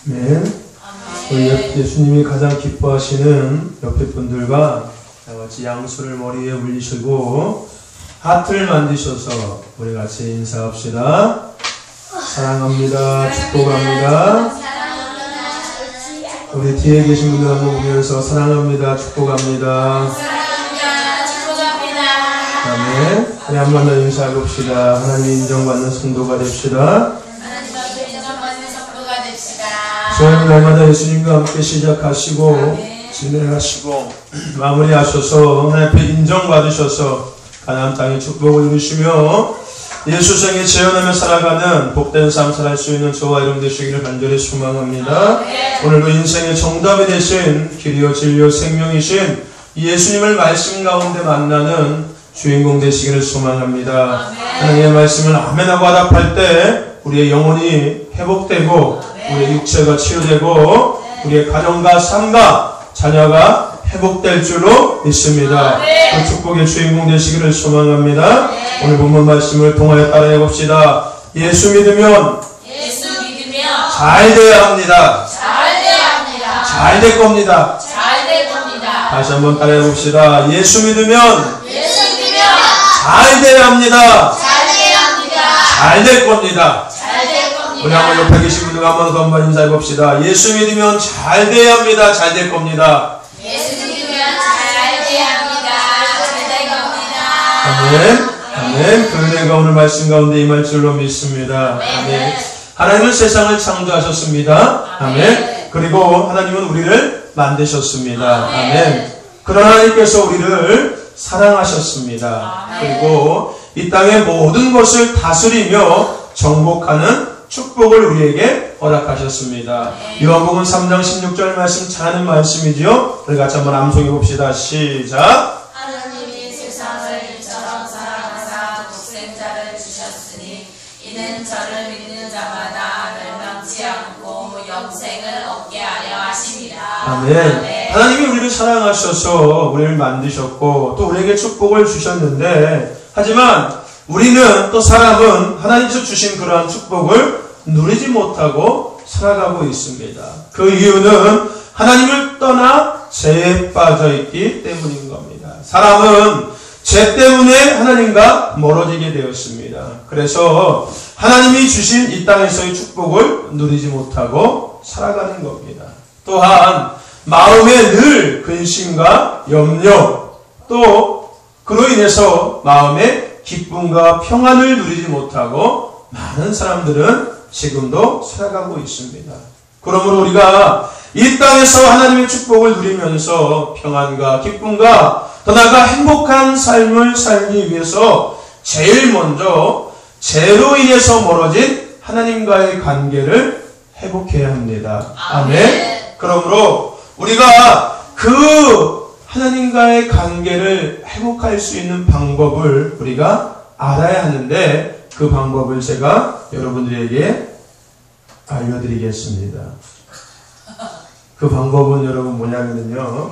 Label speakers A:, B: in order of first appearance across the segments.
A: 아멘. 우리 예수님이 가장 기뻐하시는 옆에 분들과 같이 양수를 머리에 올리시고 하트를 만드셔서 우리 같이 인사합시다. 사랑합니다. 축복합니다. 우리 뒤에 계신 분들 한번 보면서 사랑합니다. 축복합니다. 아멘. 우리 한 번 더 인사해 봅시다. 하나님 인정받는 성도가 됩시다. 저희는 날마다 예수님과 함께 시작하시고 진행하시고 마무리하셔서 하나님 앞에 인정받으셔서 가나안 땅의 축복을 누리시며 예수생에 재현하며 살아가는 복된 삶 살 수 있는 저와 여러분 되시기를 간절히 소망합니다. 오늘도 인생의 정답이 되신 길이요 진리요 생명이신 예수님을 말씀 가운데 만나는 주인공 되시기를 소망합니다. 하나님의 말씀을 아멘하고 화답할 때 우리의 영혼이 회복되고 우리의 육체가 치유되고 우리의 가정과 삶과 자녀가 회복될 줄로 믿습니다. 그 축복의 주인공 되시기를 소망합니다. 오늘 본문 말씀을 통하여 따라해 봅시다. 예수 믿으면 잘 돼야 합니다. 잘 될 겁니다. 다시 한번 따라해 봅시다. 예수 믿으면 잘 돼야 합니다. 잘 될 겁니다. 우리 한번 옆에 계신 분들 한번 더 한번 인사해 봅시다. 예수 믿으면 잘 돼야 합니다. 잘 될 겁니다.
B: 예수 믿으면 잘 돼야 합니다. 잘 될 겁니다.
A: 아멘. 아멘. 그 은혜가 오늘 말씀 가운데 임할 줄로 믿습니다. 아멘. 하나님은 세상을 창조하셨습니다. 아멘. 그리고 하나님은 우리를 만드셨습니다. 아멘. 그러나 하나님께서 우리를 사랑하셨습니다. 그리고 이 땅의 모든 것을 다스리며 정복하는 축복을 우리에게 허락하셨습니다. 요한복음 3장 16절 말씀 잘 아는 말씀이지요. 우리 같이 한번 암송해 봅시다. 시작.
B: 하나님이 세상을 이처럼 사랑하사 독생자를 주셨으니 이는 저를 믿는 자마다 멸망치 않고 영생을 얻게 하려 하심이라.
A: 아멘. 하나님이 우리를 사랑하셔서 우리를 만드셨고 또 우리에게 축복을 주셨는데 하지만 우리는 또 사람은 하나님께서 주신 그러한 축복을 누리지 못하고 살아가고 있습니다. 그 이유는 하나님을 떠나 죄에 빠져 있기 때문인 겁니다. 사람은 죄 때문에 하나님과 멀어지게 되었습니다. 그래서 하나님이 주신 이 땅에서의 축복을 누리지 못하고 살아가는 겁니다. 또한 마음에 늘 근심과 염려 또 그로 인해서 마음에 기쁨과 평안을 누리지 못하고 많은 사람들은 지금도 살아가고 있습니다. 그러므로 우리가 이 땅에서 하나님의 축복을 누리면서 평안과 기쁨과 더 나아가 행복한 삶을 살기 위해서 제일 먼저 죄로 인해서 멀어진 하나님과의 관계를 회복해야 합니다. 아멘. 그러므로 우리가 그 하나님과의 관계를 회복할 수 있는 방법을 우리가 알아야 하는데 그 방법을 제가 여러분들에게 알려드리겠습니다. 그 방법은 여러분 뭐냐면요.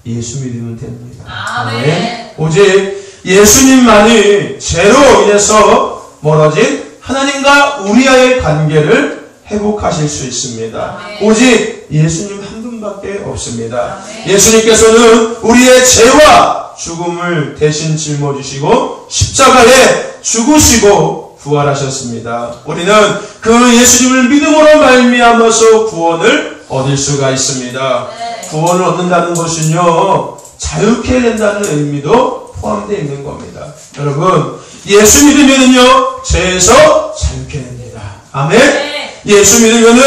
A: 예수 믿으면 됩니다. 아멘. 오직 예수님만이 죄로 인해서 멀어진 하나님과 우리와의 관계를 회복하실 수 있습니다. 오직 예수님 한 분밖에 없습니다. 예수님께서는 우리의 죄와 죽음을 대신 짊어지시고 십자가에 죽으시고 부활하셨습니다. 우리는 그 예수님을 믿음으로 말미암아서 구원을 얻을 수가 있습니다. 구원을 얻는다는 것은요 자유케 된다는 의미도 포함되어 있는 겁니다. 여러분 예수 믿으면요 죄에서 자유케 됩니다. 아멘. 예수 믿으면은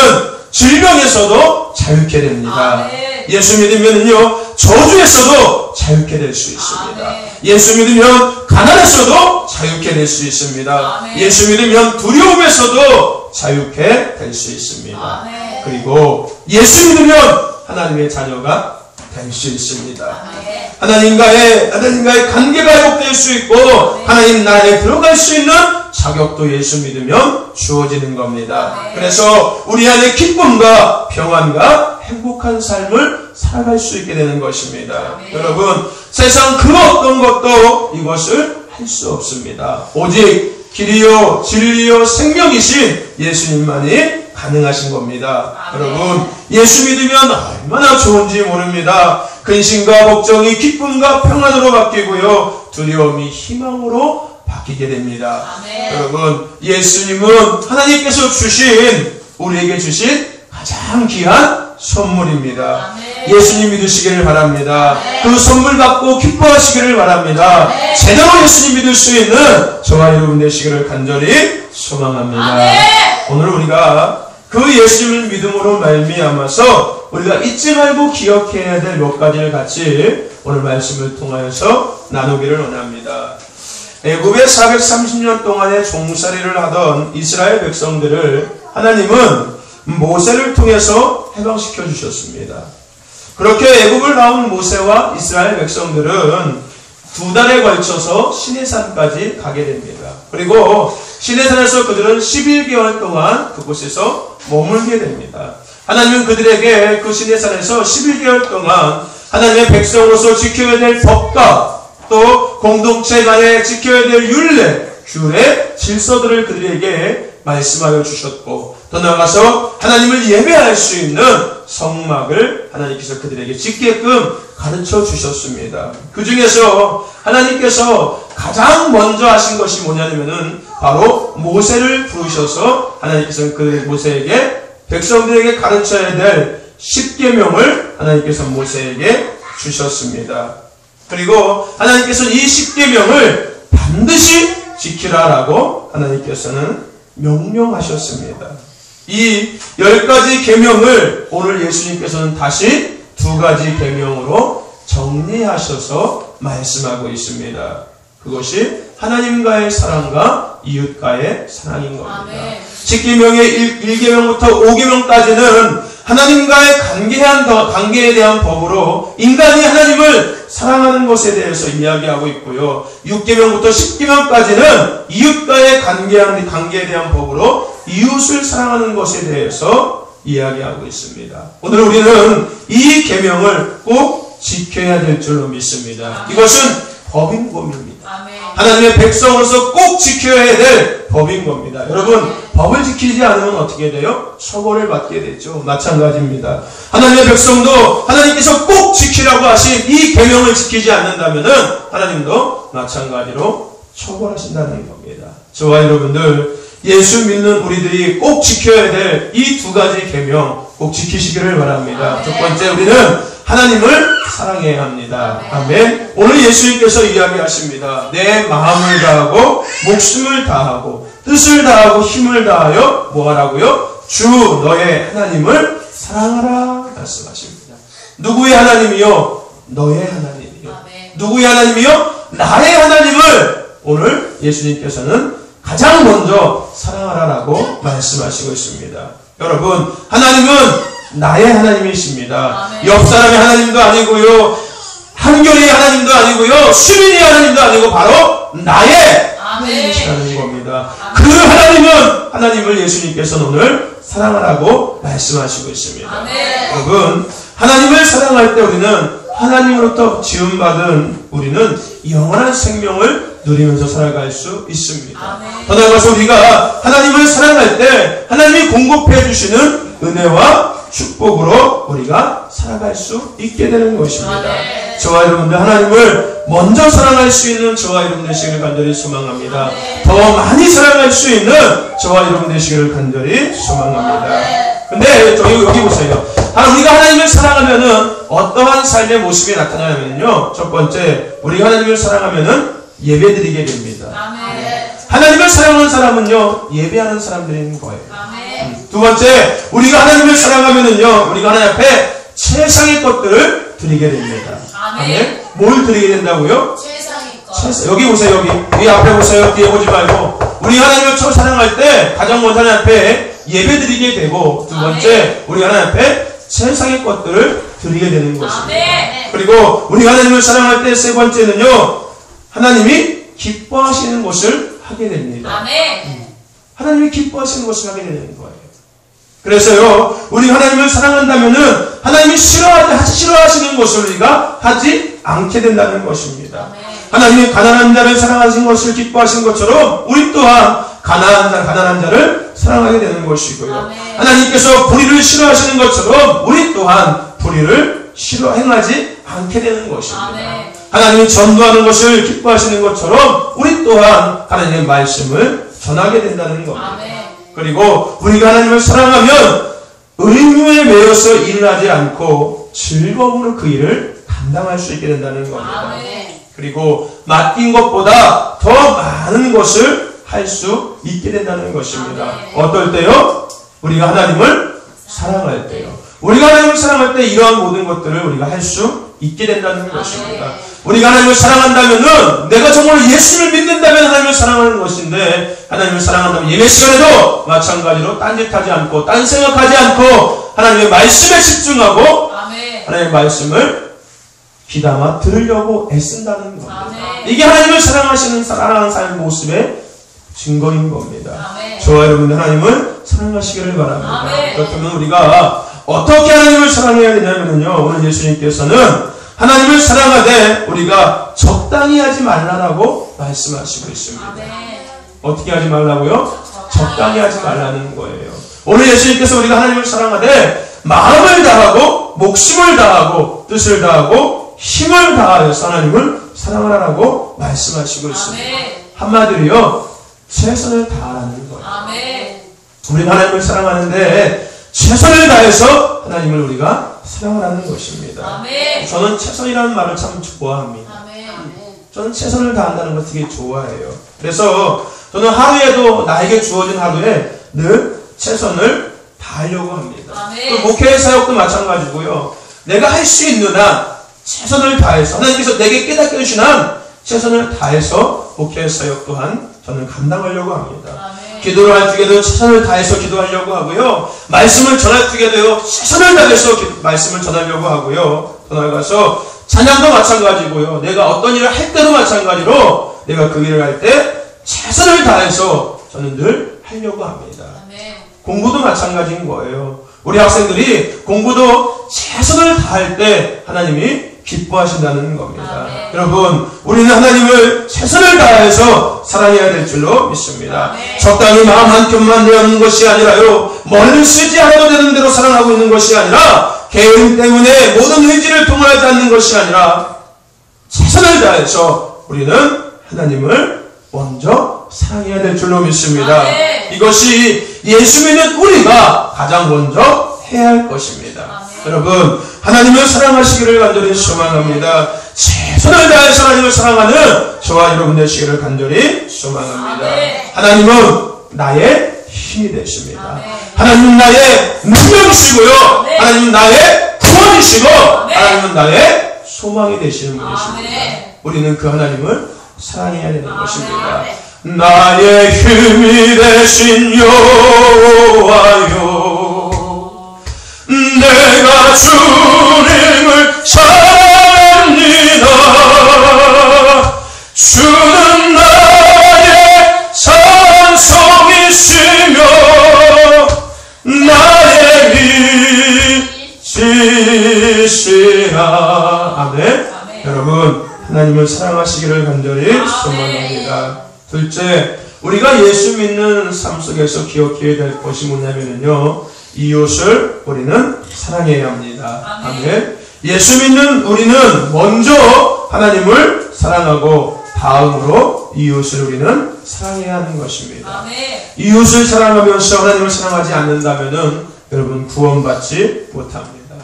A: 질병에서도 자유케 됩니다. 예수 믿으면요 저주에서도 자유케 될 수 있습니다. 예수 믿으면 가난에서도 자유케 될 수 있습니다. 예수 믿으면 두려움에서도 자유케 될 수 있습니다. 그리고 예수 믿으면 하나님의 자녀가 될 수 있습니다. 하나님과의 관계가 회복될 수 있고 하나님 나라에 들어갈 수 있는 자격도 예수 믿으면 주어지는 겁니다. 그래서 우리 안에 기쁨과 평안과 행복한 삶을 살아갈 수 있게 되는 것입니다. 여러분 세상 그 어떤 것도 이것을 할 수 없습니다. 오직 길이요 진리요 생명이신 예수님만이 가능하신 겁니다.
B: 아멘.
A: 여러분, 예수 믿으면 얼마나 좋은지 모릅니다. 근심과 걱정이 기쁨과 평안으로 바뀌고요, 두려움이 희망으로 바뀌게 됩니다.
B: 아멘.
A: 여러분, 예수님은 하나님께서 우리에게 주신 가장 귀한 선물입니다.
B: 아멘.
A: 예수님 믿으시기를 바랍니다.
B: 아멘.
A: 그 선물 받고 기뻐하시기를 바랍니다.
B: 아멘.
A: 제대로 예수님 믿을 수 있는 저와 여러분 되시기를 간절히 소망합니다.
B: 아멘.
A: 오늘 우리가 그 예수님을 믿음으로 말미암아서 우리가 잊지 말고 기억해야 될 몇 가지를 같이 오늘 말씀을 통하여서 나누기를 원합니다. 애굽에 430년 동안의 종살이를 하던 이스라엘 백성들을 하나님은 모세를 통해서 해방시켜 주셨습니다. 그렇게 애굽을 나온 모세와 이스라엘 백성들은 2달에 걸쳐서 시내산까지 가게 됩니다. 그리고 시내산에서 그들은 11개월 동안 그곳에서 머물게 됩니다. 하나님은 그들에게 그 시내산에서 11개월 동안 하나님의 백성으로서 지켜야 될 법과 또 공동체 간에 지켜야 될 율례, 규례, 질서들을 그들에게 말씀하여 주셨고, 더 나아가서 하나님을 예배할 수 있는 성막을 하나님께서 그들에게 짓게끔 가르쳐 주셨습니다. 그 중에서 하나님께서 가장 먼저 하신 것이 뭐냐면은 바로 모세를 부르셔서 하나님께서 그 모세에게 백성들에게 가르쳐야 될 10계명을 하나님께서 모세에게 주셨습니다. 그리고 하나님께서는 이 10계명을 반드시 지키라라고 하나님께서는 명령하셨습니다. 이 10가지 계명을 오늘 예수님께서는 다시 2가지 계명으로 정리하셔서 말씀하고 있습니다. 그것이 하나님과의 사랑과 이웃과의 사랑인 겁니다.
B: 아멘.
A: 10계명의 1계명부터 5계명까지는 하나님과의 관계에 대한 법으로 인간이 하나님을 사랑하는 것에 대해서 이야기하고 있고요. 6계명부터 10계명까지는 이웃과의 관계에 대한 법으로 이웃을 사랑하는 것에 대해서 이야기하고 있습니다. 오늘 우리는 이 계명을 꼭 지켜야 될 줄로 믿습니다. 이것은 법인 겁니다. 하나님의 백성으로서 꼭 지켜야 될 법인 겁니다. 여러분, 법을 지키지 않으면 어떻게 돼요? 처벌을 받게 되죠. 마찬가지입니다. 하나님의 백성도 하나님께서 꼭 지키라고 하신 이 계명을 지키지 않는다면 하나님도 마찬가지로 처벌하신다는 겁니다. 저와 여러분들, 예수 믿는 우리들이 꼭 지켜야 될 이 2가지 계명 꼭 지키시기를 바랍니다. 첫 번째, 우리는 하나님을 사랑해야 합니다. 아멘. 오늘 예수님께서 이야기하십니다. 내 마음을 다하고 목숨을 다하고 뜻을 다하고 힘을 다하여 뭐하라고요? 주 너의 하나님을 사랑하라 말씀하십니다. 누구의 하나님이요? 너의 하나님이요. 누구의 하나님이요? 나의 하나님을 오늘 예수님께서는 가장 먼저 사랑하라라고 말씀하시고 있습니다. 여러분, 하나님은 나의 하나님이십니다.
B: 아멘.
A: 옆 사람의 하나님도 아니고요, 한결의 하나님도 아니고요, 수민의 하나님도 아니고 바로 나의 하나님이시라는 겁니다. 그 하나님을 예수님께서는 오늘 사랑하라고 말씀하시고 있습니다.
B: 아멘.
A: 여러분, 하나님을 사랑할 때 우리는 하나님으로부터 지음받은 우리는 영원한 생명을 누리면서 살아갈 수 있습니다.
B: 아멘.
A: 더 나아가서 우리가 하나님을 사랑할 때 하나님이 공급해 주시는 은혜와 축복으로 우리가 살아갈 수 있게 되는 것입니다.
B: 아멘.
A: 저와 여러분들, 하나님을 먼저 사랑할 수 있는 저와 여러분 되시기를 간절히 소망합니다.
B: 아멘.
A: 더 많이 사랑할 수 있는 저와 여러분 되시기를 간절히 소망합니다.
B: 아멘.
A: 근데 여기 보세요. 우리가 하나님을 사랑하면은 어떠한 삶의 모습이 나타나냐면요, 첫 번째, 우리가 하나님을 사랑하면은 예배드리게 됩니다.
B: 아멘.
A: 하나님을 사랑하는 사람은요, 예배하는 사람들인 거예요.
B: 아멘.
A: 두 번째, 우리가 하나님을 사랑하면은요, 우리가 하나님 앞에 최상의 것들을 드리게 됩니다.
B: 아멘.
A: 뭘 드리게 된다고요?
B: 최상의 것.
A: 여기 보세요. 여기 앞에 보세요. 뒤에 보지 말고. 우리 하나님을 처음 사랑할 때 가장 먼저 하나님 앞에 예배드리게 되고, 두 번째, 우리 하나님 앞에 최상의 것들을 드리게 되는 것입니다.
B: 아멘.
A: 그리고 우리 하나님을 사랑할 때 세 번째는요, 하나님이 기뻐하시는 것을 하게 됩니다.
B: 아멘.
A: 하나님이 기뻐하시는 것을 하게 되는 거예요. 그래서요, 우리 하나님을 사랑한다면은 하나님이 싫어하시는 것을 우리가 하지 않게 된다는 것입니다.
B: 아멘.
A: 하나님이 가난한 자를 사랑하신 것을 기뻐하신 것처럼 우리 또한 가난한 자를 사랑하게 되는 것이고요.
B: 아멘.
A: 하나님께서 불의를 싫어하시는 것처럼 우리 또한 불의를 행하지 않게 되는 것입니다. 하나님이 전도하는 것을 기뻐하시는 것처럼 우리 또한 하나님의 말씀을 전하게 된다는 겁니다. 그리고 우리가 하나님을 사랑하면 의무에 매여서 일을 하지 않고 즐거움으로 그 일을 감당할 수 있게 된다는 겁니다. 그리고 맡긴 것보다 더 많은 것을 할 수 있게 된다는 것입니다. 어떨 때요? 우리가 하나님을 사랑할 때요. 우리가 하나님을 사랑할 때 이러한 모든 것들을 우리가 할 수 있게 된다는 것입니다. 우리가 하나님을 사랑한다면은, 내가 정말 예수를 믿는다면 하나님을 사랑하는 것인데, 하나님을 사랑한다면 예배 시간에도 마찬가지로 딴짓하지 않고 딴 생각하지 않고 하나님의 말씀에 집중하고 하나님의 말씀을 귀담아 들으려고 애쓴다는 겁니다. 이게 하나님을 사랑하는 삶의 모습의 증거인 겁니다. 저와 여러분들 하나님을 사랑하시기를 바랍니다. 그렇다면 우리가 어떻게 하나님을 사랑해야 되냐면요, 오늘 예수님께서는 하나님을 사랑하되 우리가 적당히 하지 말라라고 말씀하시고 있습니다. 어떻게 하지 말라고요? 적당히 하지 말라는 거예요. 오늘 예수님께서 우리가 하나님을 사랑하되 마음을 다하고 목숨을 다하고 뜻을 다하고 힘을 다하여서 하나님을 사랑하라고 말씀하시고 있습니다. 한마디로요, 최선을 다하라는 거예요. 우리가 하나님을 사랑하는데 최선을 다해서 하나님을 우리가 사랑하라는 것입니다. 저는 최선이라는 말을 참 좋아합니다. 저는 최선을 다한다는 걸 되게 좋아해요. 그래서 저는 하루에도, 나에게 주어진 하루에 늘 최선을 다하려고 합니다. 또 목회 사역도 마찬가지고요. 내가 할 수 있는 한 최선을 다해서, 하나님께서 내게 깨닫게 해주신 한 최선을 다해서 목회 사역 또한 저는 감당하려고 합니다. 기도를 할 적에도 최선을 다해서 기도하려고 하고요. 말씀을 전할 적에도 최선을 다해서 말씀을 전하려고 하고요. 더 나아가서 찬양도 마찬가지고요. 내가 어떤 일을 할 때도 마찬가지로 내가 그 일을 할 때 최선을 다해서 저는 늘 하려고 합니다. 공부도 마찬가지인 거예요. 우리 학생들이 공부도 최선을 다할 때 하나님이 기뻐하신다는 겁니다. 여러분, 우리는 하나님을 최선을 다해서 사랑해야 될 줄로 믿습니다. 적당히 마음 한켠만 내어놓는 것이 아니라요, 머리를 쓰지 않아도 되는 대로 사랑하고 있는 것이 아니라, 게으름 때문에 모든 의지를 통하지 않는 것이 아니라 최선을 다해서 우리는 하나님을 먼저 사랑해야 될 줄로 믿습니다. 이것이 예수 믿는 우리가 가장 먼저 해야 할 것입니다. 여러분, 하나님을 사랑하시기를 간절히 소망합니다. 최선을 다해서 하나님을 사랑하는 저와 여러분 되시기를 간절히 소망합니다. 하나님은 나의 힘이 되십니다. 하나님은 나의 능력이시고요. 하나님은 나의 구원이시고 하나님은 나의 소망이 되시는 분이십니다. 우리는 그 하나님을 사랑해야 되는 것입니다. 나의 힘이 되신 여호와여, 내가 주님을 사랑합니다. 주는 나의 산성이시며 나의 빛이시라. 아멘. 여러분, 하나님을 사랑하시기를 간절히 소망합니다. 둘째, 우리가 예수 믿는 삶 속에서 기억해야 될 것이 뭐냐면요, 이웃을 우리는 사랑해야 합니다. 아멘. 예수 믿는 우리는 먼저 하나님을 사랑하고 다음으로 이웃을 우리는 사랑해야 하는 것입니다. 이웃을 사랑하면서 하나님을 사랑하지 않는다면은 여러분 구원받지 못합니다.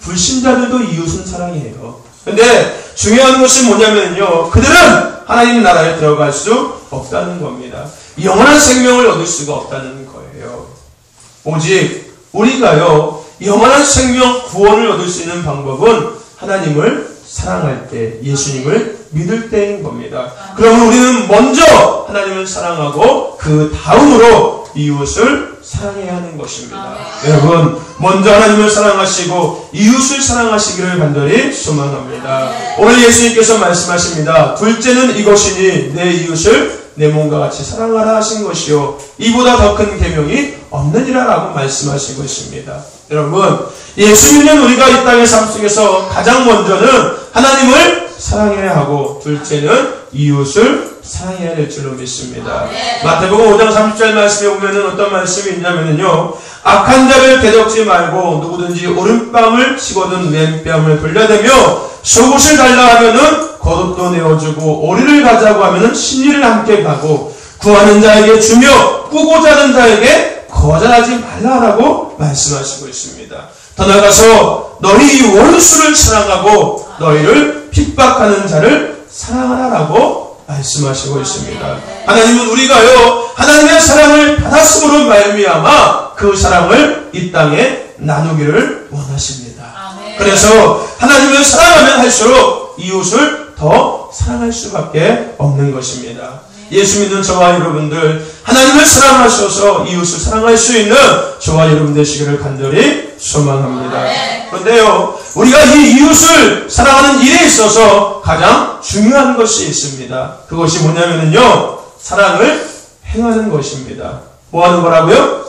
A: 불신자들도 이웃은 사랑해요. 근데 중요한 것이 뭐냐면요, 그들은 하나님 나라에 들어갈 수 없다는 겁니다. 영원한 생명을 얻을 수가 없다는 거예요. 오직 우리가요, 영원한 생명 구원을 얻을 수 있는 방법은 하나님을 사랑할 때, 예수님을 믿을 때인 겁니다. 그러면 우리는 먼저 하나님을 사랑하고 그 다음으로 이웃을 사랑해야 하는 것입니다. 여러분, 먼저 하나님을 사랑하시고 이웃을 사랑하시기를 간절히 소망합니다. 오늘 예수님께서 말씀하십니다. 둘째는 이것이니 내 이웃을 내 몸과 같이 사랑하라 하신 것이요, 이보다 더 큰 계명이 없느니라 라고 말씀하시고 있습니다. 여러분, 예수 믿는 우리가 이 땅의 삶 속에서 가장 먼저는 하나님을 사랑해야 하고, 둘째는 이웃을 사랑해야 될 줄로 믿습니다. 마태복음 5장 30절 말씀에 보면은 어떤 말씀이 있냐면요, 악한 자를 대적지 말고 누구든지 오른뺨을 치거든 왼뺨을 돌려대며 속옷을 달라 하면은 겉옷도 내어주고 오리를 가자고 하면은 신리를 함께 가고 구하는 자에게 주며 꾸고자 하는 자에게 거절하지 말라라고 말씀하시고 있습니다. 더 나아가서 너희 원수를 사랑하고 너희를 핍박하는 자를 사랑하라라고 말씀하시고 있습니다. 하나님은 우리가요, 하나님의 사랑을 받았음으로 말미암아 그 사랑을 이 땅에 나누기를 원하십니다. 그래서 하나님을 사랑하면 할수록 이웃을 더 사랑할 수밖에 없는 것입니다. 예수 믿는 저와 여러분들, 하나님을 사랑하셔서 이웃을 사랑할 수 있는 저와 여러분 되시기를 간절히 소망합니다. 그런데요, 우리가 이 이웃을 사랑하는 일에 있어서 가장 중요한 것이 있습니다. 그것이 뭐냐면요, 사랑을 행하는 것입니다. 뭐 하는 거라고요?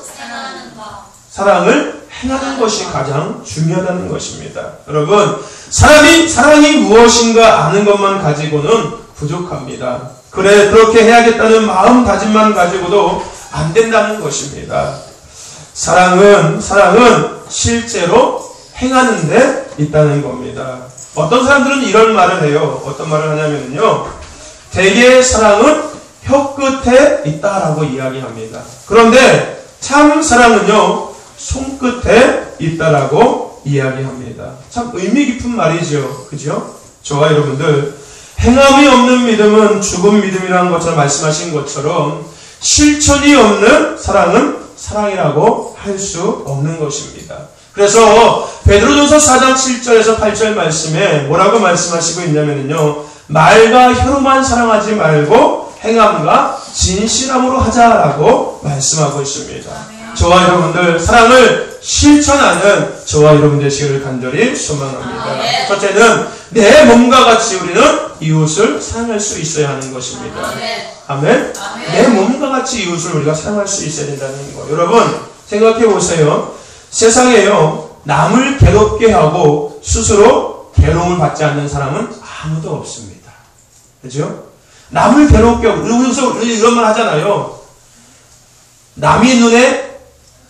A: 사랑을 행하는 것이 가장 중요하다는 것입니다. 여러분, 사랑이 무엇인가 아는 것만 가지고는 부족합니다. 그래, 그렇게 해야겠다는 마음다짐만 가지고도 안 된다는 것입니다. 사랑은 실제로 행하는 데 있다는 겁니다. 어떤 사람들은 이런 말을 해요. 어떤 말을 하냐면요, 대개의 사랑은 혀 끝에 있다라고 이야기합니다. 그런데 참 사랑은요, 손끝에 있다라고 이야기합니다. 참 의미 깊은 말이죠. 그죠? 저와 여러분들, 행함이 없는 믿음은 죽은 믿음이라는 것처럼 말씀하신 것처럼 실천이 없는 사랑은 사랑이라고 할 수 없는 것입니다. 그래서 베드로전서 4장 7절에서 8절 말씀에 뭐라고 말씀하시고 있냐면요, 말과 혀로만 사랑하지 말고 행함과 진실함으로 하자라고 말씀하고 있습니다. 저와 여러분들, 사랑을 실천하는 저와 여러분 되시기를 간절히 소망합니다. 첫째는 내 몸과 같이 우리는 이웃을 사랑할 수 있어야 하는 것입니다. 아멘? 내 몸과 같이 이웃을 우리가 사랑할 수 있어야 된다는 거. 여러분, 생각해 보세요. 세상에요, 남을 괴롭게 하고 스스로 괴로움을 받지 않는 사람은 아무도 없습니다. 그죠? 남을 괴롭게 하고, 그래서 이런 말 하잖아요. 남의 눈에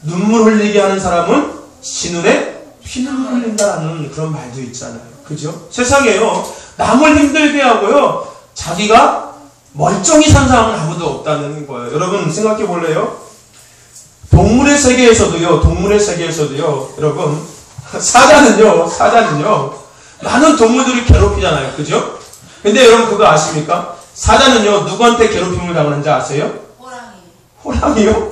A: 눈물 흘리게 하는 사람은 지 눈에 피눈물 흘린다는 그런 말도 있잖아요. 그죠? 세상에요, 남을 힘들게 하고요, 자기가 멀쩡히 산 사람은 아무도 없다는 거예요. 여러분 생각해 볼래요? 동물의 세계에서도요, 여러분, 사자는요, 많은 동물들이 괴롭히잖아요. 그죠? 근데 여러분 그거 아십니까? 사자는요, 누구한테 괴롭힘을 당하는지 아세요? 호랑이요?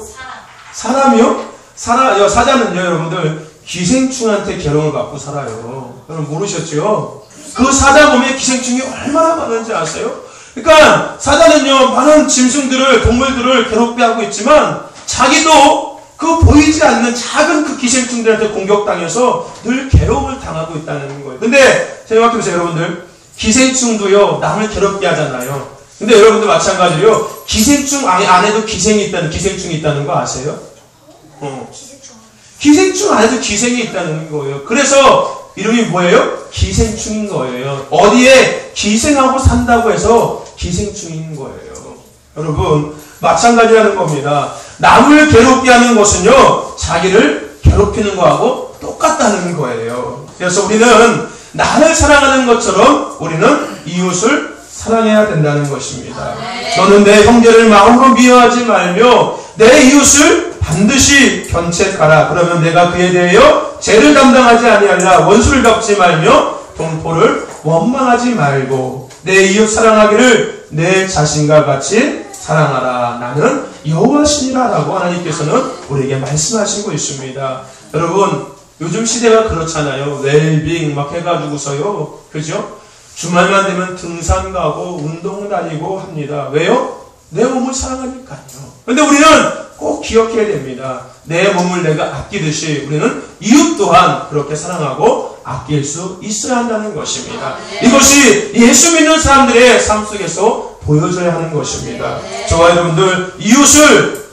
A: 사람이요? 사자는요, 여러분들, 기생충한테 괴로움을 받고 살아요. 여러분 모르셨죠? 그 사자 몸에 기생충이 얼마나 많은지 아세요? 그러니까 사자는요, 많은 짐승들을, 동물들을 괴롭게 하고 있지만 자기도 그 보이지 않는 작은 그 기생충들한테 공격당해서 늘 괴로움을 당하고 있다는 거예요. 근데 생각해보세요, 여러분들. 기생충도요, 남을 괴롭게 하잖아요. 근데 여러분들 마찬가지로요, 기생충 안에도 기생충이 있다는 거 아세요? 기생충 안에도 기생이 있다는 거예요. 그래서 이름이 뭐예요? 기생충인 거예요. 어디에 기생하고 산다고 해서 기생충인 거예요. 여러분, 마찬가지라는 겁니다. 남을 괴롭게 하는 것은요, 자기를 괴롭히는 거하고 똑같다는 거예요. 그래서 우리는 나를 사랑하는 것처럼 우리는 이웃을 사랑해야 된다는 것입니다. 너는 내 형제를 마음으로 미워하지 말며 내 이웃을 반드시 견책하라. 그러면 내가 그에 대하여 죄를 담당하지 아니하리라. 원수를 갚지 말며 동포를 원망하지 말고 내 이웃 사랑하기를 내 자신과 같이 사랑하라. 나는 여호와시니라 라고 하나님께서는 우리에게 말씀하시고 있습니다. 여러분, 요즘 시대가 그렇잖아요. 웰빙 막 해가지고서요, 그죠? 주말만 되면 등산 가고 운동 다니고 합니다. 왜요? 내 몸을 사랑하니까요. 근데 우리는 꼭 기억해야 됩니다. 내 몸을 내가 아끼듯이 우리는 이웃 또한 그렇게 사랑하고 아낄 수 있어야 한다는 것입니다. 이것이 예수 믿는 사람들의 삶 속에서 보여줘야 하는 것입니다. 저와 여러분들, 이웃을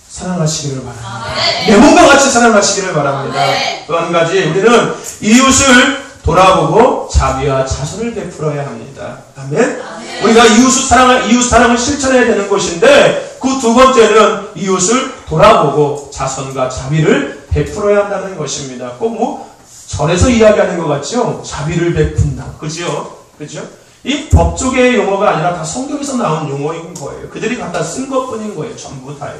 A: 사랑하시기를 바랍니다. 내 몸과 같이 사랑하시기를 바랍니다. 또 한 가지, 우리는 이웃을 돌아보고 자비와 자선을 베풀어야 합니다. 아멘. 우리가 이웃 사랑을 실천해야 되는 것인데, 그 두 번째는 이웃을 돌아보고 자선과 자비를 베풀어야 한다는 것입니다. 꼭 뭐 절에서 이야기하는 것 같죠? 자비를 베푼다. 그죠? 그죠? 이 법조계의 용어가 아니라 다 성경에서 나온 용어인 거예요. 그들이 갖다 쓴 것뿐인 거예요. 전부 다요.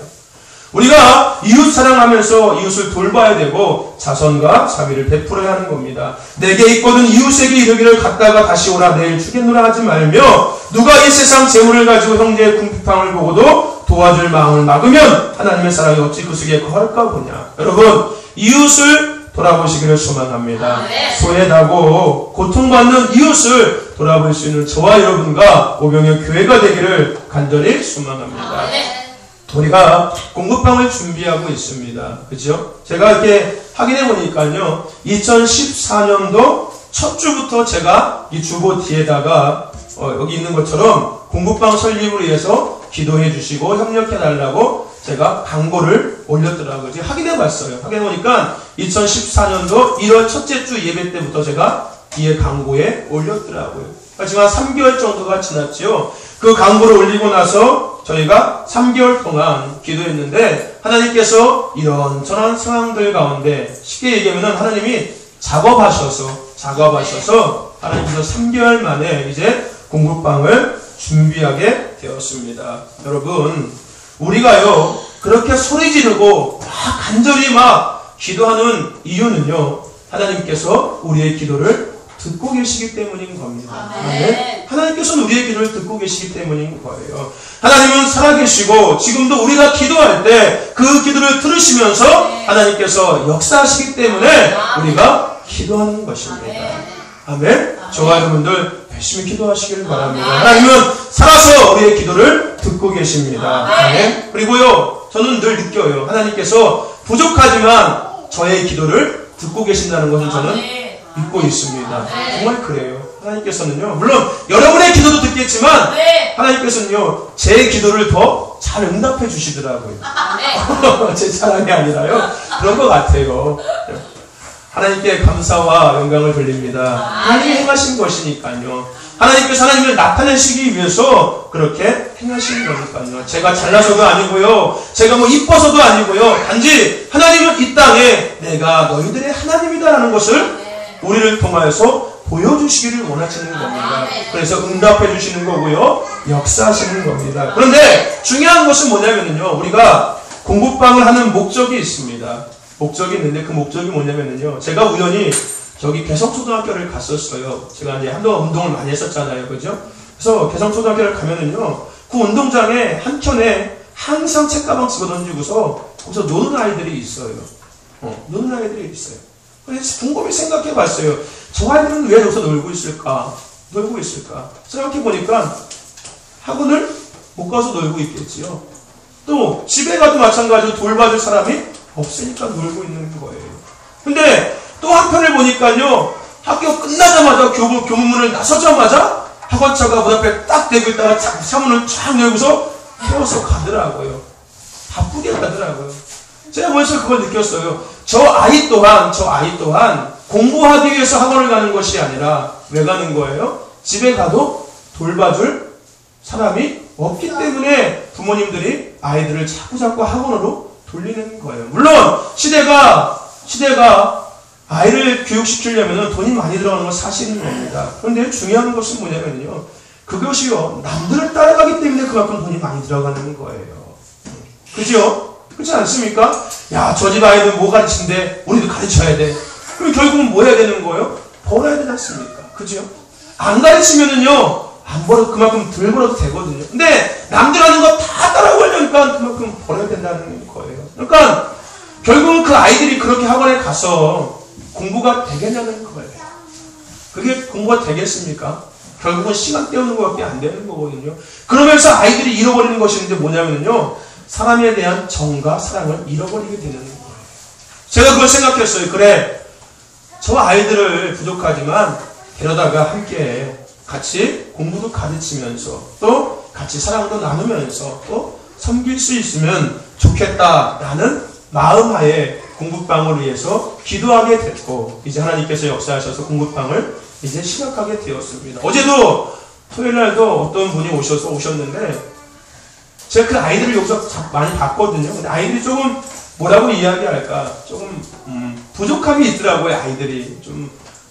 A: 우리가 이웃 사랑하면서 이웃을 돌봐야 되고 자선과 자비를 베풀어야 하는 겁니다. 내게 있거든 이웃에게 이르기를 갔다가 다시 오라 내일 주겠노라 하지 말며, 누가 이 세상 재물을 가지고 형제의 궁핍함을 보고도 도와줄 마음을 막으면 하나님의 사랑이 어찌 그 속에 거할까 보냐. 여러분, 이웃을 돌아보시기를 소망합니다. 소외하고 고통받는 이웃을 돌아볼 수 있는 저와 여러분과 오병의 교회가 되기를 간절히 소망합니다. 우리가 공급방을 준비하고 있습니다. 그죠? 제가 이렇게 확인해 보니까요, 2014년도 첫 주부터 제가 이 주보 뒤에다가 여기 있는 것처럼 공급방 설립을 위해서 기도해 주시고 협력해 달라고 제가 광고를 올렸더라고요. 제가 확인해 봤어요. 확인해 보니까 2014년도 1월 첫째 주 예배 때부터 제가 뒤에 광고에 올렸더라고요. 하지만 3개월 정도가 지났죠. 그 광고를 올리고 나서 저희가 3개월 동안 기도했는데, 하나님께서 이런저런 상황들 가운데 쉽게 얘기하면 하나님이 작업하셔서 하나님께서 3개월 만에 이제 공급방을 준비하게 되었습니다. 여러분, 우리가요 그렇게 소리 지르고 간절히 기도하는 이유는요, 하나님께서 우리의 기도를 듣고 계시기 때문인 겁니다. 아멘. 하나님께서는 우리의 기도를 듣고 계시기 때문인 거예요. 하나님은 살아계시고 지금도 우리가 기도할 때 그 기도를 들으시면서 하나님께서 역사하시기 때문에 우리가 기도하는 것입니다. 아멘. 저와 여러분들 열심히 기도하시길 바랍니다. 하나님은 살아서 우리의 기도를 듣고 계십니다. 아멘. 그리고요, 저는 늘 느껴요. 하나님께서 부족하지만 저의 기도를 듣고 계신다는 것을 저는 믿고 있습니다. 정말 그래요. 하나님께서는요, 물론 여러분의 기도도 듣겠지만 하나님께서는요 제 기도를 더 잘 응답해 주시더라고요. 제 자랑이 아니라요, 그런 것 같아요. 하나님께 감사와 영광을 돌립니다. 하나님이 행하신 것이니까요. 하나님께서 하나님을 나타내시기 위해서 그렇게 행하신 거니까요. 제가 잘나서도 아니고요, 제가 뭐 이뻐서도 아니고요, 단지 하나님은 이 땅에 내가 너희들의 하나님이다라는 것을 우리를 통하여서 보여주시기를 원하시는 겁니다. 그래서 응답해 주시는 거고요, 역사하시는 겁니다. 그런데 중요한 것은 뭐냐면요, 우리가 공급방을 하는 목적이 있습니다. 목적이 있는데 그 목적이 뭐냐면요, 제가 우연히 저기 개성초등학교를 갔었어요. 제가 이제 한동안 운동을 많이 했었잖아요. 그죠? 그래서 개성초등학교를 가면은요, 그 운동장에 한켠에 항상 책가방 집어 던지고서 거기서 노는 아이들이 있어요. 노는 아이들이 있어요. 그래서 곰곰이 생각해 봤어요. 저 아이들은 왜 여기서 놀고 있을까? 생각해 보니까 학원을 못 가서 놀고 있겠지요. 또 집에 가도 마찬가지로 돌봐줄 사람이 없으니까 놀고 있는 거예요. 근데 또 한편을 보니까요, 학교 끝나자마자 교문문을 나서자마자 학원차가 문 앞에 딱 대고 있다가 차문을 쫙 열고서 태워서 가더라고요. 바쁘게 가더라고요. 제가 먼저 그걸 느꼈어요. 저 아이 또한 공부하기 위해서 학원을 가는 것이 아니라 왜 가는 거예요? 집에 가도 돌봐줄 사람이 없기 때문에 부모님들이 아이들을 자꾸 학원으로 돌리는 거예요. 물론 시대가 아이를 교육시키려면 돈이 많이 들어가는 건 사실인 겁니다. 그런데 중요한 것은 뭐냐면요, 그것이요 남들을 따라가기 때문에 그만큼 돈이 많이 들어가는 거예요. 그죠? 그렇지 않습니까? 야, 저 집 아이는 뭐 가르치는데 우리도 가르쳐야 돼. 그럼 결국은 뭐 해야 되는 거예요? 벌어야 되지 않습니까? 그죠? 안 가르치면은요, 안 벌어도 그만큼 덜 벌어도 되거든요. 근데 남들 하는 거 다 따라가려니까 그만큼 벌어야 된다는 거예요. 그러니까 결국은 그 아이들이 그렇게 학원에 가서 공부가 되겠냐는 거예요. 그게 공부가 되겠습니까? 결국은 시간 때우는 것밖에 안 되는 거거든요. 그러면서 아이들이 잃어버리는 것이 있는데 뭐냐면요, 사람에 대한 정과 사랑을 잃어버리게 되는 거예요. 제가 그걸 생각했어요. 그래, 저 아이들을 부족하지만 데려다가 함께 같이 공부도 가르치면서 또 같이 사랑도 나누면서 또 섬길 수 있으면 좋겠다라는 마음하에 공부방을 위해서 기도하게 됐고, 이제 하나님께서 역사하셔서 공부방을 이제 시작하게 되었습니다. 어제도 토요일날도 어떤 분이 오셨는데 제가 그 아이들을 여기서 많이 봤거든요. 근데 아이들이 조금 뭐라고 이야기할까, 조금 부족함이 있더라고요. 아이들이 좀,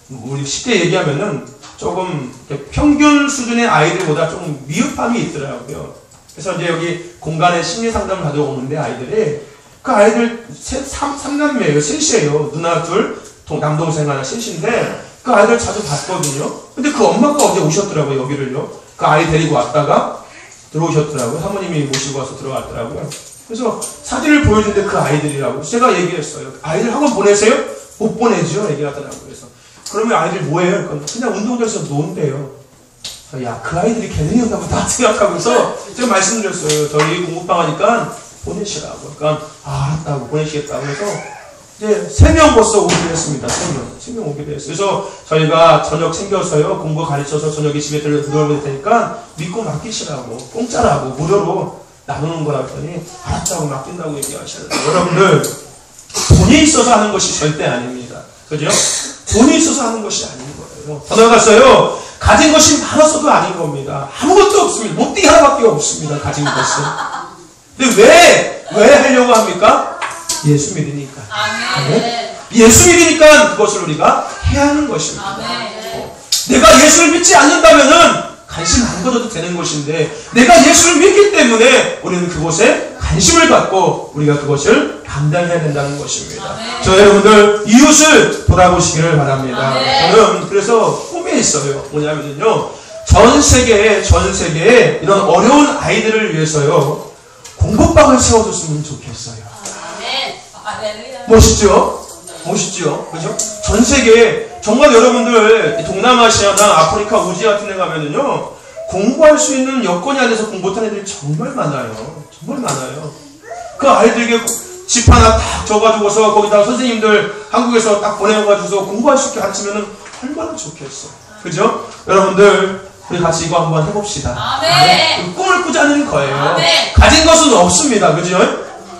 A: 우리 쉽게 얘기하면은 조금 평균 수준의 아이들보다 조금 미흡함이 있더라고요. 그래서 이제 여기 공간에 심리 상담을 받으러 오는데 아이들이, 그 아이들 3남매예요. 셋이에요. 누나 둘, 남동생 하나, 셋인데 그 아이들 자주 봤거든요. 근데 그 엄마가 어제 오셨더라고요. 여기를요. 그 아이 데리고 왔다가 들어오셨더라고요. 사모님이 모시고 와서 들어갔더라고요. 그래서 사진을 보여준데 그 아이들이라고. 제가 얘기했어요. 아이들 학원 보내세요? 못 보내죠. 얘기하더라고요. 그래서 그러면 아이들 뭐해요? 그냥 운동장에서 논대요. 야, 그 아이들이 개능이었나 보다 생각하면서 제가 말씀드렸어요. 저희 공부방 하니까 보내시라고. 그러니까 알았다고, 보내시겠다고. 그래서 이제 3명 벌써 오기로 했습니다. 3명 오기로 했어요. 그래서 저희가 저녁 챙겨서요, 공부 가르쳐서 저녁에 집에 들어올 테니까 믿고 맡기시라고, 공짜라고, 무료로 나누는 거라 했더니 알았다고 맡긴다고 얘기하시더라고요. 여러분들, 돈이 있어서 하는 것이 절대 아닙니다. 그죠? 돈이 있어서 하는 것이 아닌 거예요. 더 나아가서요, 가진 것이 많아서도 아닌 겁니다. 아무것도 없습니다. 못되게 하나밖에 없습니다. 가진 것은. 근데 왜 하려고 합니까? 예수 믿으니까. 아멘. 예수 믿으니까 그것을 우리가 해야 하는 것입니다. 내가 예수를 믿지 않는다면은 관심 안 가져도 되는 것인데, 내가 예수를 믿기 때문에 우리는 그곳에 관심을 갖고 우리가 그것을 감당해야 된다는 것입니다. 저 여러분들 이웃을 돌아보시기를 바랍니다. 저는 그래서 꿈에 있어요. 뭐냐면요, 전 세계에 이런 어려운 아이들을 위해서요, 공부방을 세워줬으면 좋겠어요. 멋있죠? 멋있죠? 그죠? 전 세계에, 정말 여러분들, 동남아시아나 아프리카, 우지 같은 데 가면은요, 공부할 수 있는 여건이 안 돼서 공부 못하는 애들이 정말 많아요. 정말 많아요. 그 아이들에게 집 하나 딱 줘가지고서 거기다 선생님들 한국에서 딱 보내가지고서 공부할 수 있게 가르치면은 얼마나 좋겠어. 그죠? 여러분들, 우리 같이 이거 한번 해봅시다. 아멘. 꿈을 꾸자는 거예요. 아멘. 가진 것은 없습니다. 그죠?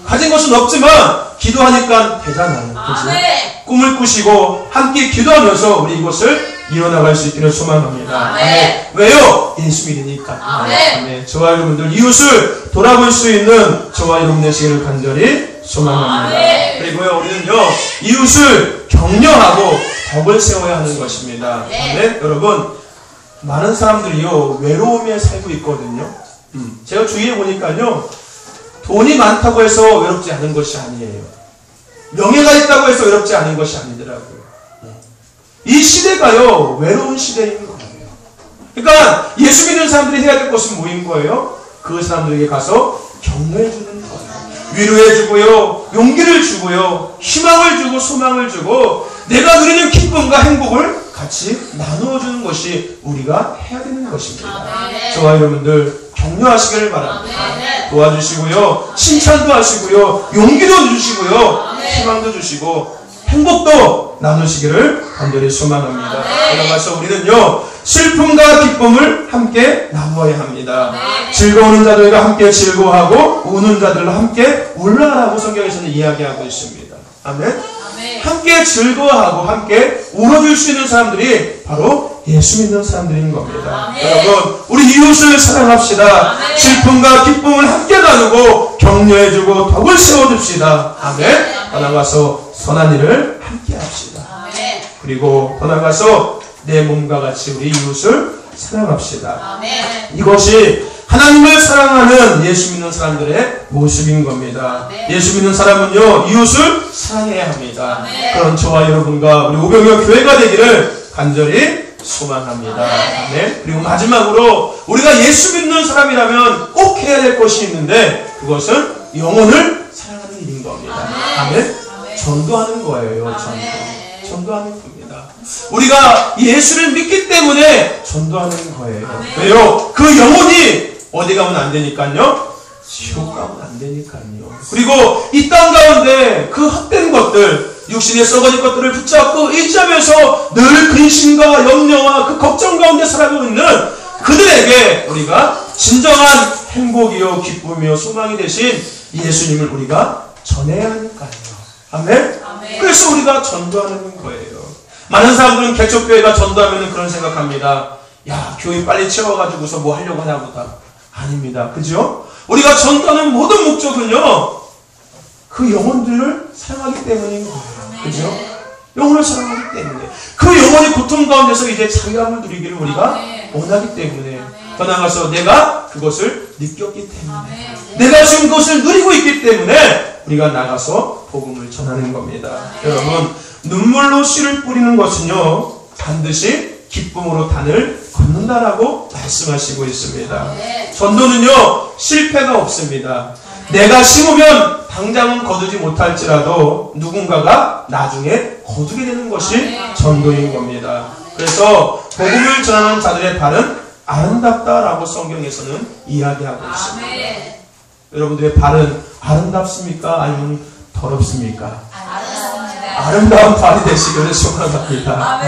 A: 가진 것은 없지만 기도하니까 되잖아요. 그죠? 꿈을 꾸시고 함께 기도하면서 우리 이것을 이뤄나갈 수 있기를 소망합니다. 아멘. 왜요? 예수 믿으니까. 아멘. 저와 여러분들 이웃을 돌아볼 수 있는 저와 여러분 되시기를 간절히 소망합니다. 아멘. 그리고요, 우리는요, 이웃을 격려하고 덕을 세워야 하는 것입니다. 아멘. 여러분, 많은 사람들이요, 외로움에 살고 있거든요. 제가 주위에 보니까요, 돈이 많다고 해서 외롭지 않은 것이 아니에요. 명예가 있다고 해서 외롭지 않은 것이 아니더라고요. 이 시대가요, 외로운 시대인 거예요. 그러니까 예수 믿는 사람들이 해야 될 것은 뭐인 거예요? 그 사람들에게 가서 격려해 주는 거예요. 위로해 주고요, 용기를 주고요, 희망을 주고 소망을 주고 내가 누리는 기쁨과 행복을 같이 나누어 주는 것이 우리가 해야 되는 것입니다. 아멘. 저와 여러분들 격려하시기를 바랍니다. 아멘. 도와주시고요, 칭찬도 하시고요, 용기도 주시고요, 아멘. 희망도 주시고 행복도 나누시기를 간절히 소망합니다. 그러면서 우리는요, 슬픔과 기쁨을 함께 나누어야 합니다. 아멘. 즐거우는 자들과 함께 즐거워하고 우는 자들과 함께 울라라고 성경에서는 이야기하고 있습니다. 아멘. 함께 즐거워하고 함께 울어줄 수 있는 사람들이 바로 예수 믿는 사람들인 겁니다. 아멘. 여러분, 우리 이웃을 사랑합시다. 아멘. 슬픔과 기쁨을 함께 나누고 격려해주고 덕을 세워줍시다. 아멘. 더 나아가서 선한 일을 함께 합시다. 아멘. 그리고 더 나아가서 내 몸과 같이 우리 이웃을 사랑합시다. 아멘. 이것이 하나님을 사랑하는 예수 믿는 사람들의 모습인 겁니다. 아멘. 예수 믿는 사람은요, 이웃을 사랑해야 합니다. 아멘. 그런 저와 여러분과 우리 오병이어 교회가 되기를 간절히 소망합니다. 아멘. 그리고 마지막으로 우리가 예수 믿는 사람이라면 꼭 해야 될 것이 있는데 그것은 영혼을 사랑하는 일인 겁니다. 아멘. 전도하는 거예요. 전도하는 겁니다. 우리가 예수를 믿기 때문에 전도하는 거예요. 아멘. 왜요? 그 영혼이 어디 가면 안 되니까요? 지옥 가면 안 되니까요. 그리고 이 땅 가운데 그 헛된 것들, 육신의 썩어진 것들을 붙잡고 의지하면서 늘 근심과 염려와 그 걱정 가운데 살아가고 있는 그들에게 우리가 진정한 행복이요, 기쁨이요, 소망이 되신 예수님을 우리가 전해야 하니까요. 아멘? 그래서 우리가 전도하는 거예요. 많은 사람들은 개척교회가 전도하면 그런 생각합니다. 야, 교회 빨리 채워가지고서 뭐 하려고 하나 보다. 아닙니다. 그죠? 우리가 전도하는 모든 목적은요, 그 영혼들을 사랑하기 때문인 거예요. 그죠? 영혼을 사랑하기 때문에. 그 영혼이 고통 가운데서 이제 자유함을 누리기를 우리가 원하기 때문에. 더 나아가서 내가 그것을 느꼈기 때문에. 내가 지금 그것을 누리고 있기 때문에 우리가 나가서 복음을 전하는 겁니다. 여러분, 눈물로 씨를 뿌리는 것은요, 반드시 기쁨으로 단을 걷는다라고 말씀하시고 있습니다. 전도는요, 실패가 없습니다. 내가 심으면 당장은 거두지 못할지라도 누군가가 나중에 거두게 되는 것이 전도인 겁니다. 그래서 복음을 전하는 자들의 발은 아름답다라고 성경에서는 이야기하고 있습니다. 여러분들의 발은 아름답습니까? 아니면 더럽습니까? 아름다운 발이 되시기를 소원합니다.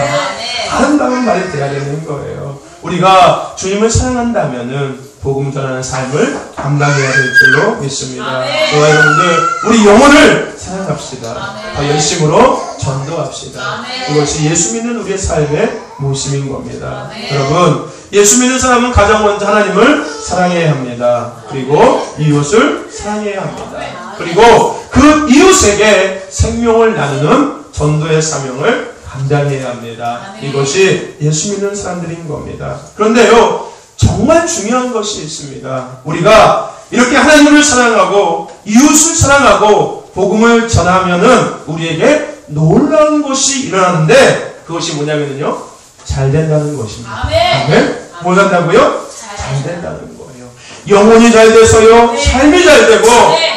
A: 아름다운 발이 되어야 되는 거예요. 우리가 주님을 사랑한다면은 복음 전하는 삶을 감당해야 될 줄로 믿습니다. 저와 여러분들, 우리 영혼을 사랑합시다. 더 열심으로 전도합시다. 이것이 예수 믿는 우리의 삶의 모습인 겁니다. 여러분, 예수 믿는 사람은 가장 먼저 하나님을 사랑해야 합니다. 그리고 이웃을 사랑해야 합니다. 그리고 그 이웃에게 생명을 나누는 전도의 사명을 감당해야 합니다. 이것이 예수 믿는 사람들인 겁니다. 그런데요, 정말 중요한 것이 있습니다. 우리가 이렇게 하나님을 사랑하고 이웃을 사랑하고 복음을 전하면은 우리에게 놀라운 것이 일어나는데, 그것이 뭐냐면요, 잘 된다는 것입니다. 아멘. 뭘 한다고요? 잘 된다는 거예요. 영혼이 잘 돼서요, 삶이 잘 되고,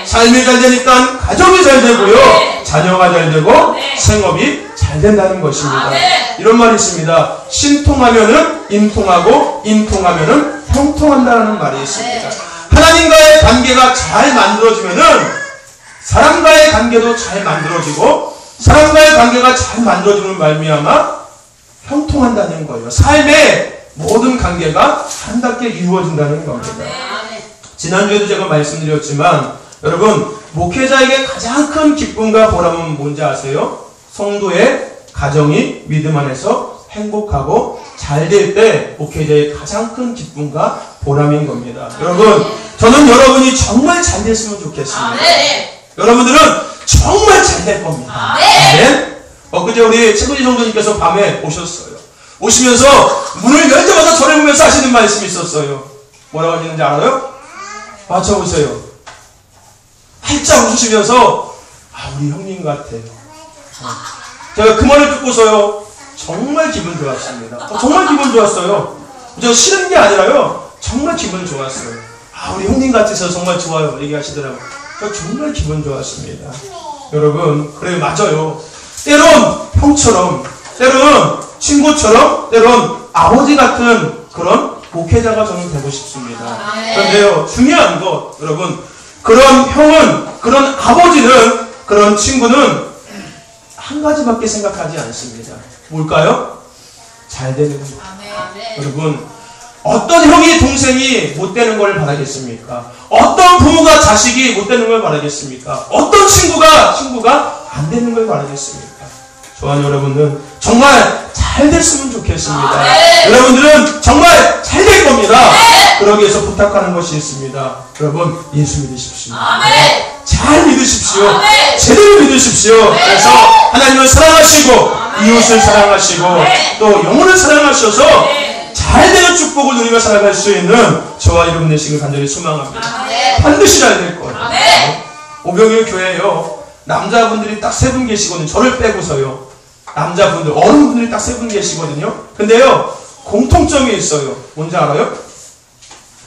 A: 삶이 잘 되니까 가정이 잘 되고요, 자녀가 잘 되고, 생업이 잘 된다는 것입니다. 이런 말이 있습니다. 신통하면은 인통하고, 인통하면은 형통한다는 말이 있습니다. 하나님과의 관계가 잘 만들어지면은 사람과의 관계도 잘 만들어지고, 사람과의 관계가 잘 만들어지는 말미암아 형통한다는 거예요. 삶의 모든 관계가 아름답게 이루어진다는 겁니다. 지난주에도 제가 말씀드렸지만, 여러분, 목회자에게 가장 큰 기쁨과 보람은 뭔지 아세요? 성도의 가정이 믿음 안에서 행복하고 잘 될 때 목회자의 가장 큰 기쁨과 보람인 겁니다. 여러분, 저는 여러분이 정말 잘 됐으면 좋겠습니다. 여러분들은 정말 잘 될 겁니다. 엊그제 우리 최근희 성도님께서 밤에 오셨어요. 오시면서 문을 열 때마다 저를 보면서 하시는 말씀이 있었어요. 뭐라고 하시는지 알아요? 맞춰보세요. 활짝 웃으시면서, 아, 우리 형님 같아요. 제가 그 말을 듣고서요, 정말 기분 좋았습니다. 정말 기분 좋았어요. 저 싫은 게 아니라요, 정말 기분 좋았어요. 아, 우리 형님 같아서 정말 좋아요. 얘기하시더라고요. 저 정말 기분 좋았습니다. 여러분, 그래, 맞아요. 때론 형처럼, 때론 친구처럼, 때론 아버지 같은 그런 목회자가 저는 되고 싶습니다. 그런데요, 중요한 것, 여러분, 그런 형은, 그런 아버지는, 그런 친구는 한 가지밖에 생각하지 않습니다. 뭘까요? 잘 되는 것. 여러분, 어떤 형이 동생이 못 되는 걸 바라겠습니까? 어떤 부모가 자식이 못 되는 걸 바라겠습니까? 어떤 친구가 안 되는 걸 바라겠습니까? 저와 여러분은 정말 잘 됐으면 좋겠습니다. 여러분들은 정말 잘 될 겁니다. 그러기 위해서 부탁하는 것이 있습니다. 여러분, 예수 믿으십시오. 잘 믿으십시오. 제대로 믿으십시오. 그래서 하나님을 사랑하시고 이웃을 사랑하시고 또 영혼을 사랑하셔서 잘 되는 축복을 누리며 살아갈 수 있는 저와 여러분 되시길 간절히 소망합니다. 반드시 잘 될 거예요. 오병일 교회에요, 남자분들이 딱 3분 계시거든요. 저를 빼고서요. 남자분들, 어른분들이 딱 3분 계시거든요. 근데요, 공통점이 있어요. 뭔지 알아요?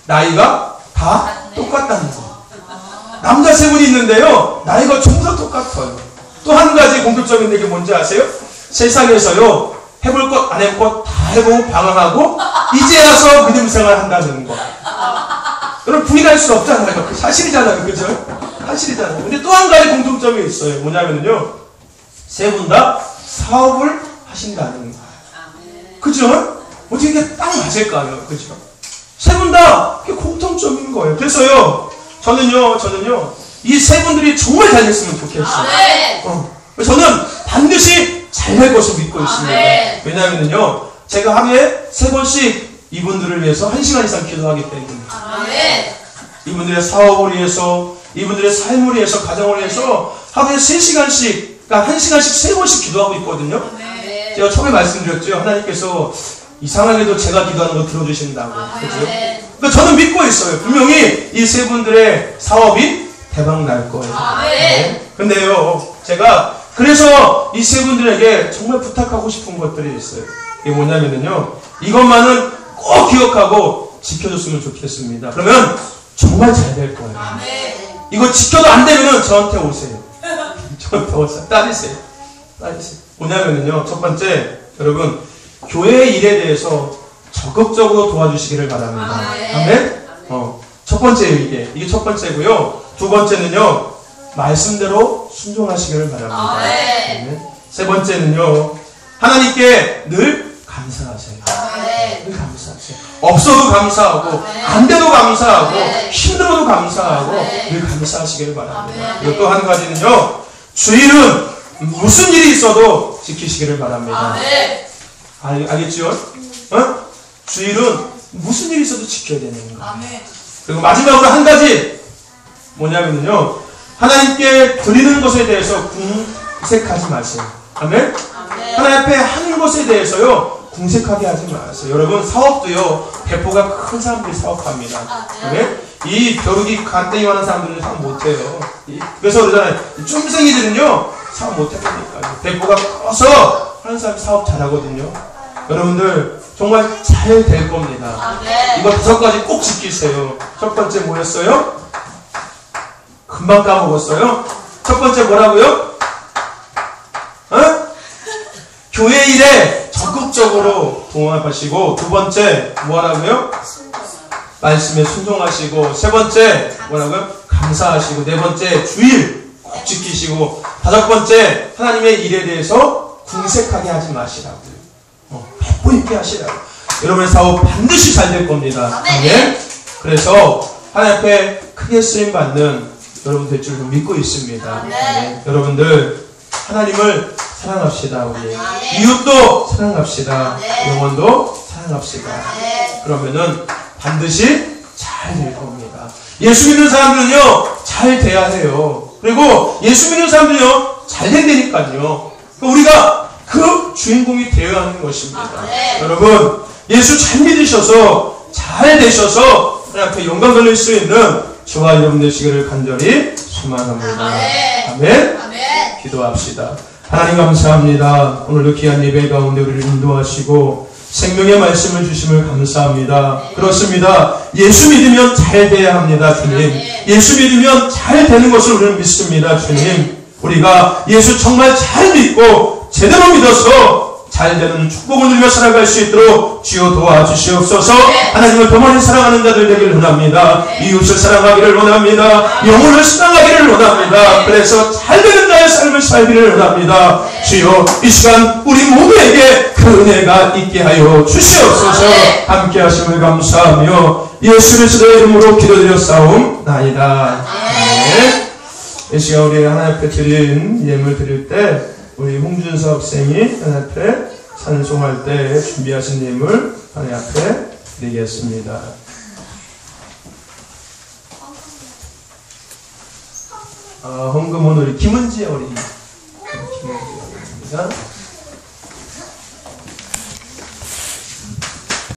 A: 나이가 다 똑같다는 거. 남자 3분이 있는데요, 나이가 전부 다 똑같아요. 또 한 가지 공통점인데 이게 뭔지 아세요? 세상에서요, 해볼 것 안 해볼 것 다 해보고 방황하고 이제 와서 믿음 생활 한다는 거. 여러분, 부인할 수 없잖아요. 사실이잖아요. 그죠? 사실이잖아요. 근데 또 한 가지 공통점이 있어요. 뭐냐면요, 3분 다 사업을 하신다는 거. 그죠? 어떻게 이게 딱 맞을까요? 그죠? 3분 다 공통점인 거예요. 그래서요, 저는요, 이 세 분들이 정말 잘 됐으면 좋겠어요. 저는 반드시 잘 될 것을 믿고 있습니다. 왜냐하면요, 제가 하루에 3번씩 이분들을 위해서 1시간 이상 기도하기 때문입니다. 이분들의 사업을 위해서, 이분들의 삶을 위해서, 가정을 위해서 하루에 3시간씩, 그러니까 1시간씩 3번씩 기도하고 있거든요. 제가 처음에 말씀드렸죠. 하나님께서 이상하게도 제가 기도하는 거 들어주신다고. 그렇죠? 그러니까 저는 믿고 있어요. 분명히 이 세 분들의 사업이 대박 날 거예요. 근데요, 제가 그래서 이 세 분들에게 정말 부탁하고 싶은 것들이 있어요. 이게 뭐냐면요, 이것만은 꼭 기억하고 지켜줬으면 좋겠습니다. 그러면 정말 잘 될 거예요. 이거 지켜도 안 되면은 저한테 오세요. 저한테 오세요. 따르세요. 뭐냐면요, 첫 번째, 여러분, 교회 일에 대해서 적극적으로 도와주시기를 바랍니다. 아멘? 첫 번째예요, 이게 첫 번째고요. 두 번째는요, 말씀대로 순종하시기를 바랍니다. 아멘. 세 번째는요, 하나님께 늘 감사하세요. 늘 감사하세요. 없어도 감사하고, 안 돼도 감사하고, 힘들어도 감사하고, 늘 감사하시기를 바랍니다. 그리고 또 한 가지는요, 주일은 무슨 일이 있어도 지키시기를 바랍니다. 알겠지요? 주일은 무슨 일이 있어도 지켜야 되는 거예요. 그리고 마지막으로 한 가지 뭐냐면요, 하나님께 드리는 것에 대해서 궁색하지 마세요. 아멘? 하나님 앞에 하는 것에 대해서요, 궁색하게 하지 마세요. 여러분, 사업도요, 배포가 큰 사람들이 사업합니다. 아멘? 이 벼룩이 간땡이 많은 사람들은 사업 못해요. 그래서 그러잖아요, 쫌생이들은요 사업 못해보니까 배포가 커서 하는 사람이 사업 잘하거든요. 여러분들 정말 잘 될 겁니다. 이거 5가지 꼭 지키세요. 첫 번째 뭐였어요? 금방 까먹었어요. 첫 번째 뭐라고요? 교회 일에 적극적으로 동업하시고, 두 번째 뭐라고요? 말씀에 순종하시고, 세 번째 뭐라고요? 감사하시고, 네 번째 주일 꼭 지키시고, 5번째 하나님의 일에 대해서 궁색하게 하지 마시라고요. 배포 있게 하시라고. 여러분의 사업 반드시 잘 될 겁니다. 아멘. 그래서 하나님 앞에 크게 쓰임 받는 여러분 될 줄 믿고 있습니다. 아멘. 여러분들 하나님을 사랑합시다. 우리 이웃도 사랑합시다. 영혼도 사랑합시다. 그러면은 반드시 잘 될 겁니다. 예수 믿는 사람들은요, 잘 돼야 해요. 그리고 예수 믿는 사람들은요, 잘 된다니까요. 우리가 그 주인공이 되어야 하는 것입니다. 여러분, 예수 잘 믿으셔서 잘 되셔서 하나님 앞에 영광 돌릴 수 있는 저와 여러분 되시기를 간절히 소망합니다. 아멘. 기도합시다. 하나님 감사합니다. 오늘도 귀한 예배 가운데 우리를 인도하시고 생명의 말씀을 주심을 감사합니다. 그렇습니다. 예수 믿으면 잘 돼야 합니다, 주님. 예수 믿으면 잘 되는 것을 우리는 믿습니다, 주님. 우리가 예수 정말 잘 믿고 제대로 믿어서 잘 되는 축복을 누리며 살아갈 수 있도록 주여 도와주시옵소서. 하나님을 더 많이 사랑하는 자들 되기를 원합니다. 이웃을 사랑하기를 원합니다. 영혼을 사랑하기를 원합니다. 그래서 잘 되는 자의 삶을 살기를 원합니다. 주여, 이 시간 우리 모두에게 그 은혜가 있게 하여 주시옵소서. 함께 하심을 감사하며 예수 그리스도의 이름으로 기도드렸사옵나이다. 아멘. 이 시간 우리 하나님 앞에 드린 예물 드릴 때 우리 홍준서 학생이 하나님 앞에 찬송할 때 준비하신 예물 하나님 앞에 드리겠습니다. 헌금은 우리 김은지 어린이. 김은지 어린이입니다.